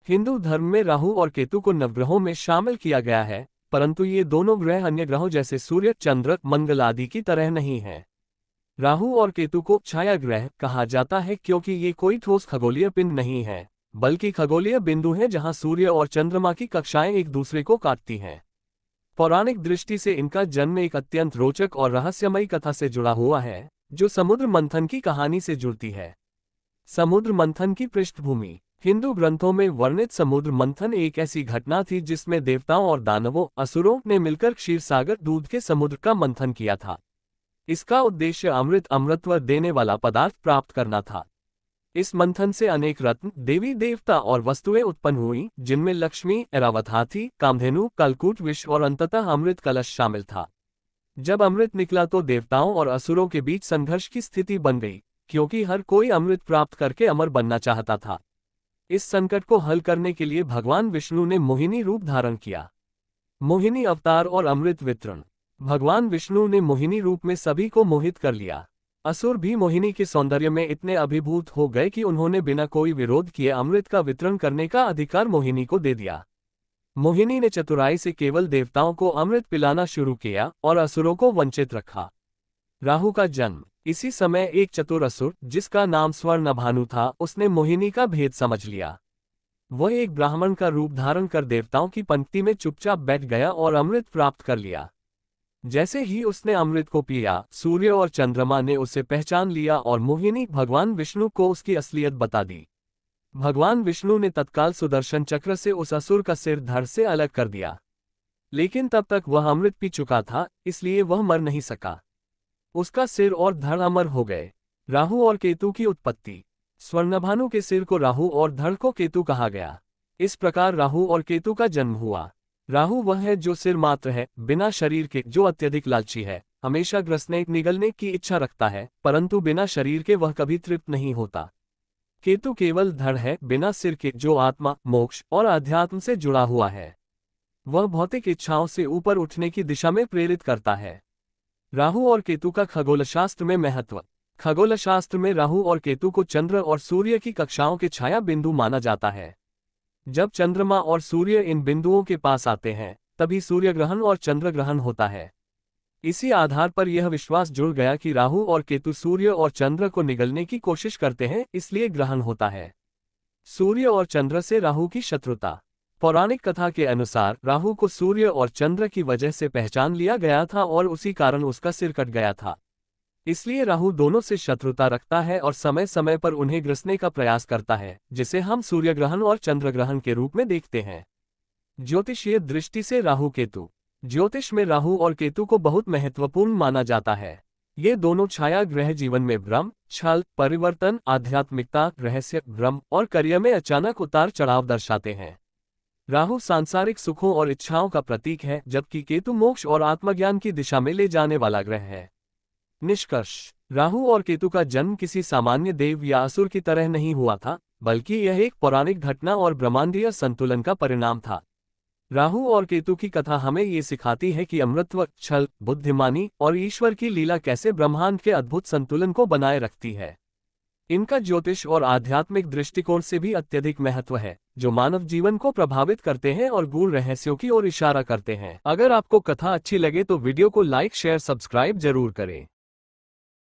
हिंदू धर्म में राहु और केतु को नवग्रहों में शामिल किया गया है, परंतु ये दोनों ग्रह अन्य ग्रहों जैसे सूर्य, चंद्र, मंगल आदि की तरह नहीं हैं। राहु और केतु को छाया ग्रह कहा जाता है क्योंकि ये कोई ठोस खगोलीय पिंड नहीं है, बल्कि खगोलीय बिंदु हैं जहां सूर्य और चंद्रमा की कक्षाएं एक दूसरे को काटती हैं। पौराणिक दृष्टि से इनका जन्म एक अत्यंत रोचक और रहस्यमयी कथा से जुड़ा हुआ है, जो समुद्र मंथन की कहानी से जुड़ती है। समुद्र मंथन की पृष्ठभूमि। हिंदू ग्रंथों में वर्णित समुद्र मंथन एक ऐसी घटना थी जिसमें देवताओं और दानवों, असुरों ने मिलकर क्षीरसागर दूध के समुद्र का मंथन किया था। इसका उद्देश्य अमृतत्व देने वाला पदार्थ प्राप्त करना था। इस मंथन से अनेक रत्न, देवी देवता और वस्तुएं उत्पन्न हुई, जिनमें लक्ष्मी, ऐरावत हाथी, कामधेनु, कलकूट विष और अंततः अमृत कलश शामिल था। जब अमृत निकला तो देवताओं और असुरों के बीच संघर्ष की स्थिति बन गई, क्योंकि हर कोई अमृत प्राप्त करके अमर बनना चाहता था। इस संकट को हल करने के लिए भगवान विष्णु ने मोहिनी रूप धारण किया। मोहिनी अवतार और अमृत वितरण। भगवान विष्णु ने मोहिनी रूप में सभी को मोहित कर लिया। असुर भी मोहिनी के सौंदर्य में इतने अभिभूत हो गए कि उन्होंने बिना कोई विरोध किए अमृत का वितरण करने का अधिकार मोहिनी को दे दिया। मोहिनी ने चतुराई से केवल देवताओं को अमृत पिलाना शुरू किया और असुरों को वंचित रखा। राहु का जन्म। इसी समय एक चतुर असुर, जिसका नाम स्वर्णभानु था, उसने मोहिनी का भेद समझ लिया। वह एक ब्राह्मण का रूप धारण कर देवताओं की पंक्ति में चुपचाप बैठ गया और अमृत प्राप्त कर लिया। जैसे ही उसने अमृत को पिया, सूर्य और चंद्रमा ने उसे पहचान लिया और मोहिनी भगवान विष्णु को उसकी असलियत बता दी। भगवान विष्णु ने तत्काल सुदर्शन चक्र से उस असुर का सिर धड़ से अलग कर दिया। लेकिन तब तक वह अमृत पी चुका था, इसलिए वह मर नहीं सका। उसका सिर और धड़ अमर हो गए। राहु और केतु की उत्पत्ति। स्वर्णभानु के सिर को राहु और धड़ को केतु कहा गया। इस प्रकार राहु और केतु का जन्म हुआ। राहु वह है जो सिर मात्र है, बिना शरीर के, जो अत्यधिक लालची है, हमेशा ग्रसने निगलने की इच्छा रखता है, परंतु बिना शरीर के वह कभी तृप्त नहीं होता। केतु केवल धड़ है, बिना सिर के, जो आत्मा, मोक्ष और अध्यात्म से जुड़ा हुआ है। वह भौतिक इच्छाओं से ऊपर उठने की दिशा में प्रेरित करता है। राहु और केतु का खगोलशास्त्र में महत्व। खगोलशास्त्र में राहु और केतु को चंद्र और सूर्य की कक्षाओं के छाया बिंदु माना जाता है। जब चंद्रमा और सूर्य इन बिंदुओं के पास आते हैं, तभी सूर्य ग्रहण और चंद्र ग्रहण होता है। इसी आधार पर यह विश्वास जुड़ गया कि राहु और केतु सूर्य और चंद्र को निगलने की कोशिश करते हैं, इसलिए ग्रहण होता है। सूर्य और चंद्र से राहु की शत्रुता। पौराणिक कथा के अनुसार राहु को सूर्य और चंद्र की वजह से पहचान लिया गया था और उसी कारण उसका सिर कट गया था। इसलिए राहु दोनों से शत्रुता रखता है और समय समय पर उन्हें ग्रसने का प्रयास करता है, जिसे हम सूर्य ग्रहण और चंद्र ग्रहण के रूप में देखते हैं। ज्योतिषीय दृष्टि से राहु केतु। ज्योतिष में राहु और केतु को बहुत महत्वपूर्ण माना जाता है। ये दोनों छाया ग्रह जीवन में भ्रम, छल, परिवर्तन, आध्यात्मिकता, रहस्य, भ्रम और कार्य में अचानक उतार चढ़ाव दर्शाते हैं। राहु सांसारिक सुखों और इच्छाओं का प्रतीक है, जबकि केतु मोक्ष और आत्मज्ञान की दिशा में ले जाने वाला ग्रह है। निष्कर्ष। राहु और केतु का जन्म किसी सामान्य देव या असुर की तरह नहीं हुआ था, बल्कि यह एक पौराणिक घटना और ब्रह्मांडीय संतुलन का परिणाम था। राहु और केतु की कथा हमें ये सिखाती है कि अमृतत्व, छल, बुद्धिमानी और ईश्वर की लीला कैसे ब्रह्मांड के अद्भुत संतुलन को बनाए रखती है। इनका ज्योतिष और आध्यात्मिक दृष्टिकोण से भी अत्यधिक महत्व है, जो मानव जीवन को प्रभावित करते हैं और गूढ़ रहस्यों की ओर इशारा करते हैं। अगर आपको कथा अच्छी लगे तो वीडियो को लाइक, शेयर, सब्सक्राइब जरूर करें।